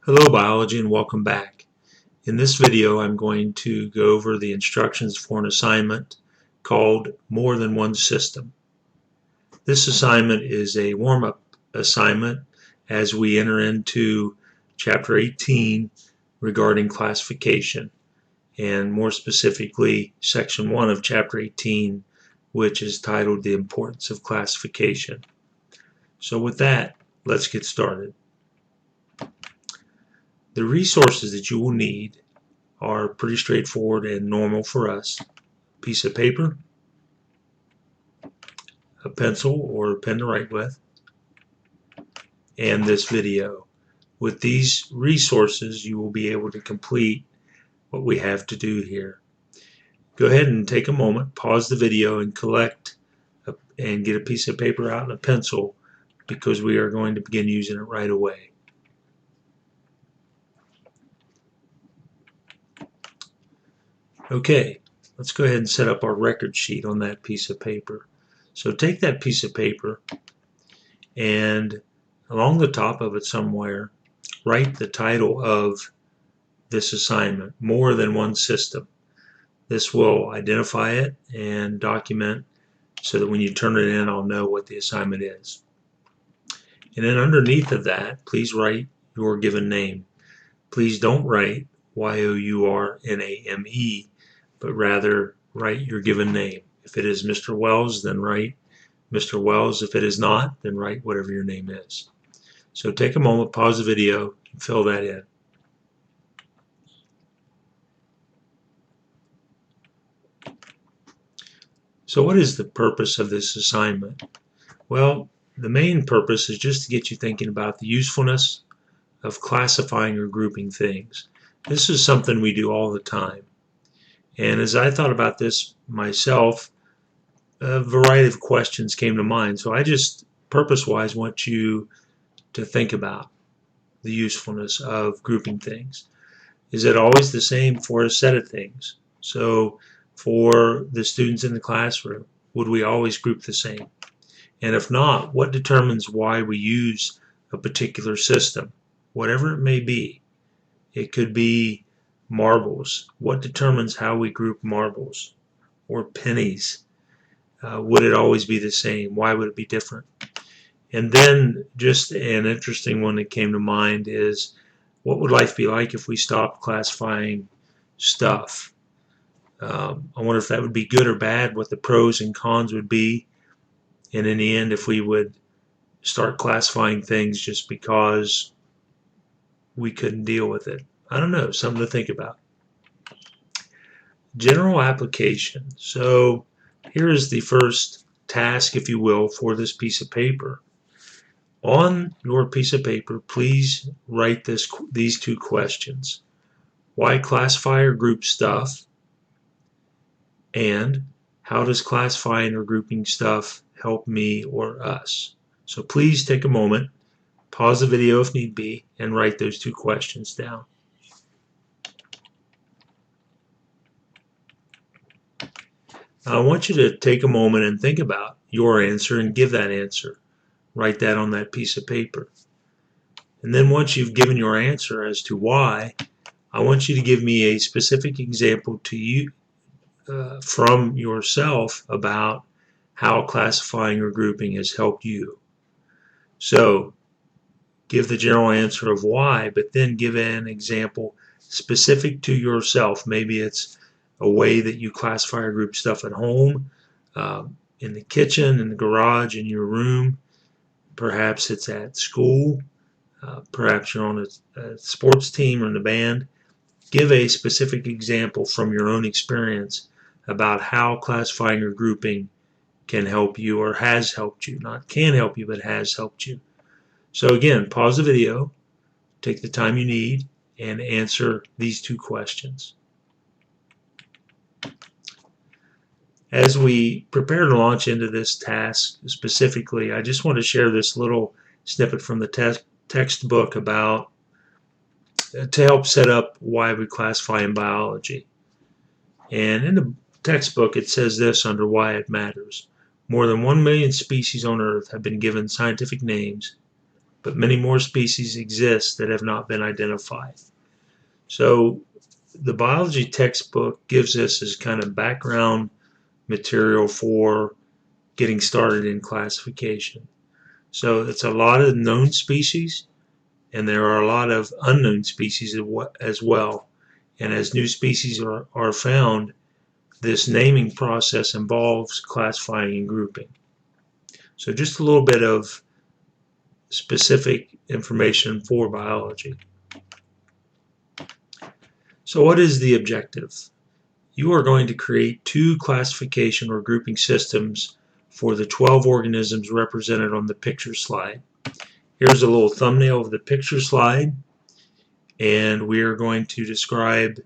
Hello biology and welcome back. In this video I'm going to go over the instructions for an assignment called More Than One System. This assignment is a warm-up assignment as we enter into Chapter 18 regarding classification, and more specifically Section 1 of Chapter 18, which is titled The Importance of Classification. So with that, let's get started. The resources that you will need are pretty straightforward and normal for us. A piece of paper, a pencil or a pen to write with, and this video. With these resources you will be able to complete what we have to do here. Go ahead and take a moment, pause the video and and get a piece of paper out and a pencil, because we are going to begin using it right away. Okay, let's go ahead and set up our record sheet on that piece of paper. So take that piece of paper and along the top of it somewhere write the title of this assignment, More Than One System. This will identify it and document so that when you turn it in I'll know what the assignment is. And then underneath of that, please write your given name. Please don't write Y-O-U-R-N-A-M-E, but rather write your given name. If it is Mr. Wells, then write Mr. Wells. If it is not, then write whatever your name is. So take a moment, pause the video, and fill that in. So what is the purpose of this assignment? Well, the main purpose is just to get you thinking about the usefulness of classifying or grouping things. This is something we do all the time. And as I thought about this myself, a variety of questions came to mind. So I just purpose-wise want you to think about the usefulness of grouping things. Is it always the same for a set of things? So for the students in the classroom, would we always group the same? And if not, what determines why we use a particular system? Whatever it may be. It could be marbles. What determines how we group marbles? Or pennies? Would it always be the same? Why would it be different? And then just an interesting one that came to mind is, what would life be like if we stopped classifying stuff? I wonder if that would be good or bad, what the pros and cons would be, and in the end if we would start classifying things just because we couldn't deal with it. I don't know, something to think about. General application. So here is the first task, if you will, for this piece of paper. On your piece of paper, please write these two questions. Why classify or group stuff? And how does classifying or grouping stuff help me or us? So please take a moment, pause the video if need be, and write those two questions down. I want you to take a moment and think about your answer and give that answer. Write that on that piece of paper. And then once you've given your answer as to why, I want you to give me a specific example to you from yourself about how classifying or grouping has helped you. So give the general answer of why, but then give an example specific to yourself. Maybe it's a way that you classify or group stuff at home, in the kitchen, in the garage, in your room. Perhaps it's at school. Perhaps you're on a sports team or in a band. Give a specific example from your own experience about how classifying or grouping can help you, or has helped you. Not can help you, but has helped you. So again, pause the video, take the time you need, and answer these two questions. As we prepare to launch into this task specifically, I just want to share this little snippet from the textbook about to help set up why we classify in biology. And in the textbook it says this under why it matters. More than 1 million species on Earth have been given scientific names, but many more species exist that have not been identified. So the biology textbook gives us as kind of background material for getting started in classification. So it's a lot of known species, and there are a lot of unknown species as well. And as new species are found, this naming process involves classifying and grouping. So just a little bit of specific information for biology. So what is the objective? You are going to create 2 classification or grouping systems for the 12 organisms represented on the picture slide. Here's a little thumbnail of the picture slide, and we are going to describe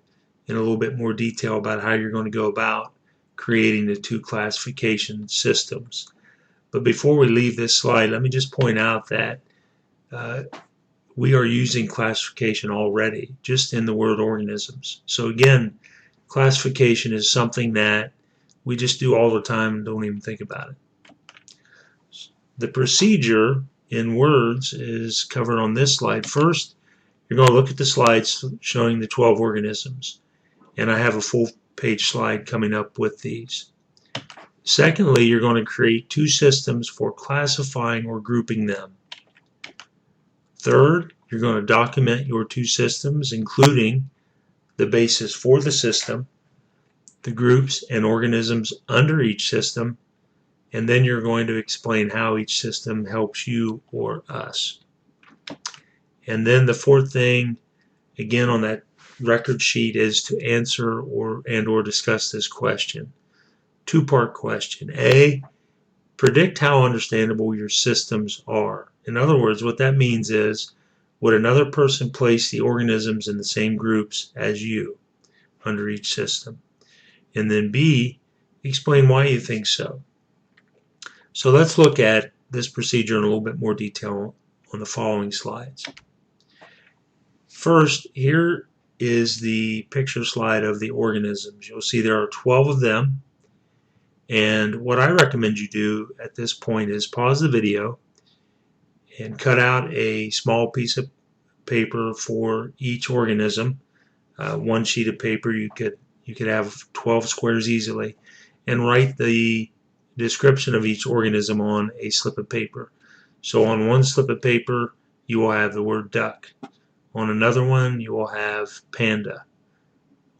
in a little bit more detail about how you're going to go about creating the 2 classification systems. But before we leave this slide, let me just point out that we are using classification already, just in the word organisms. So again, classification is something that we just do all the time and don't even think about it. The procedure in words is covered on this slide. First, you're going to look at the slides showing the 12 organisms, and I have a full page slide coming up with these. Secondly, you're going to create 2 systems for classifying or grouping them. Third, you're going to document your 2 systems, including the basis for the system, the groups and organisms under each system, and then you're going to explain how each system helps you or us. And then the fourth thing, again on that record sheet, is to answer or discuss this question. 2-part question. A, predict how understandable your systems are. In other words, what that means is, would another person place the organisms in the same groups as you under each system? And then B, explain why you think so. So let's look at this procedure in a little bit more detail on the following slides. First, here is the picture slide of the organisms. You'll see there are 12 of them. And what I recommend you do at this point is pause the video and cut out a small piece of paper for each organism. 1 sheet of paper, you could have 12 squares easily, and write the description of each organism on a slip of paper. So on one slip of paper you will have the word duck. On another one you will have panda.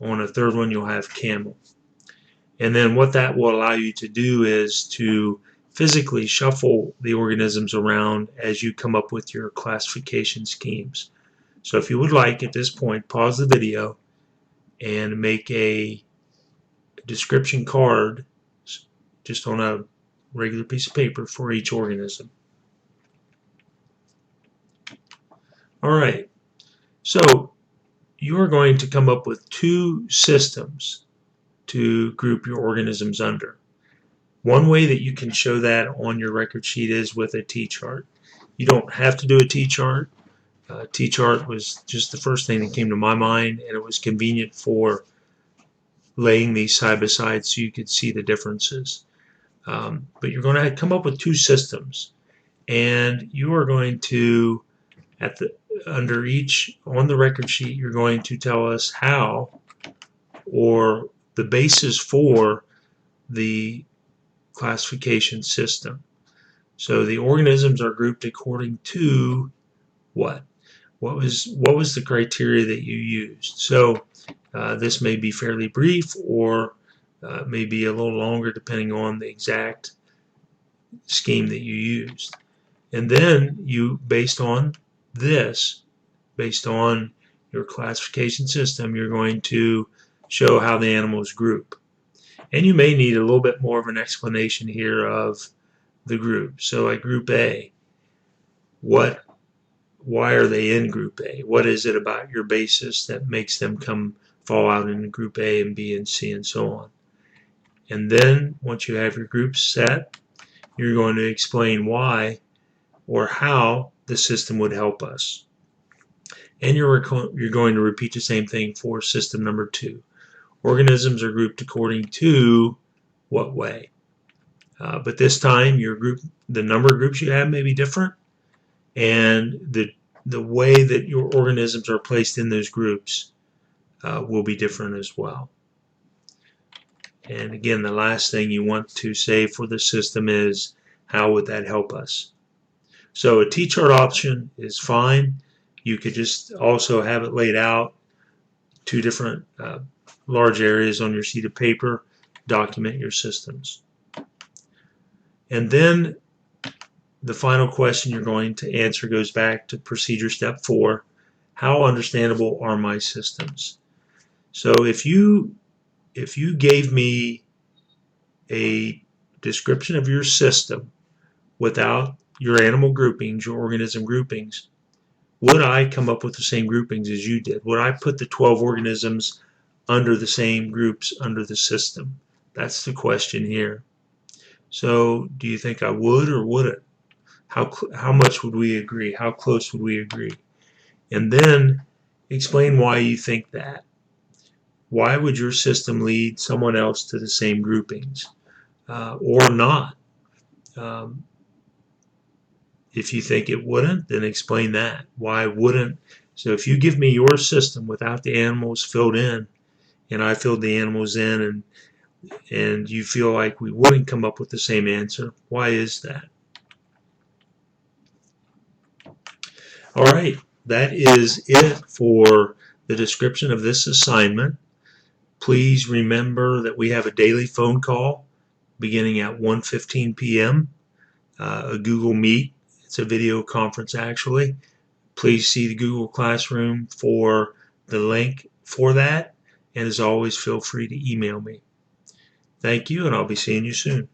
On a third one you'll have camel. And then what that will allow you to do is to physically shuffle the organisms around as you come up with your classification schemes. So if you would like, at this point, pause the video and make a description card just on a regular piece of paper for each organism. Alright, so you are going to come up with 2 systems to group your organisms under. One way that you can show that on your record sheet is with a T-chart. You don't have to do a T-chart. T-chart was just the first thing that came to my mind, and it was convenient for laying these side by side so you could see the differences. But you're going to come up with 2 systems, and you are going to, under each on the record sheet, you're going to tell us how, or the basis for, the classification system. So the organisms are grouped according to what? What was the criteria that you used? So this may be fairly brief, or maybe a little longer depending on the exact scheme that you used. And then you, based on your classification system, you're going to show how the animals group. And you may need a little bit more of an explanation here of the group. So at group A, why are they in group A? What is it about your basis that makes them fall out into group A and B and C and so on? And then once you have your groups set, you're going to explain why or how the system would help us. And you're going to repeat the same thing for system number 2. Organisms are grouped according to what way? But this time the number of groups you have may be different, and the way that your organisms are placed in those groups will be different as well. And again, the last thing you want to say for the system is, how would that help us? So a T-chart option is fine. You could just also have it laid out, two different large areas on your sheet of paper, document your systems. And then the final question you're going to answer goes back to procedure step 4. How understandable are my systems? So if you gave me a description of your system without your animal groupings, your organism groupings, would I come up with the same groupings as you did? Would I put the 12 organisms under the same groups under the system? That's the question here. So do you think I would or wouldn't? How much would we agree? How close would we agree? And then explain why you think that. Why would your system lead someone else to the same groupings or not? If you think it wouldn't, then explain that. Why wouldn't? So if you give me your system without the animals filled in, and I filled the animals in, and you feel like we wouldn't come up with the same answer, why is that? All right, that is it for the description of this assignment. Please remember that we have a daily phone call beginning at 1:15 p.m. A Google Meet. It's a video conference actually. Please see the Google Classroom for the link for that. And as always, feel free to email me. Thank you, and I'll be seeing you soon.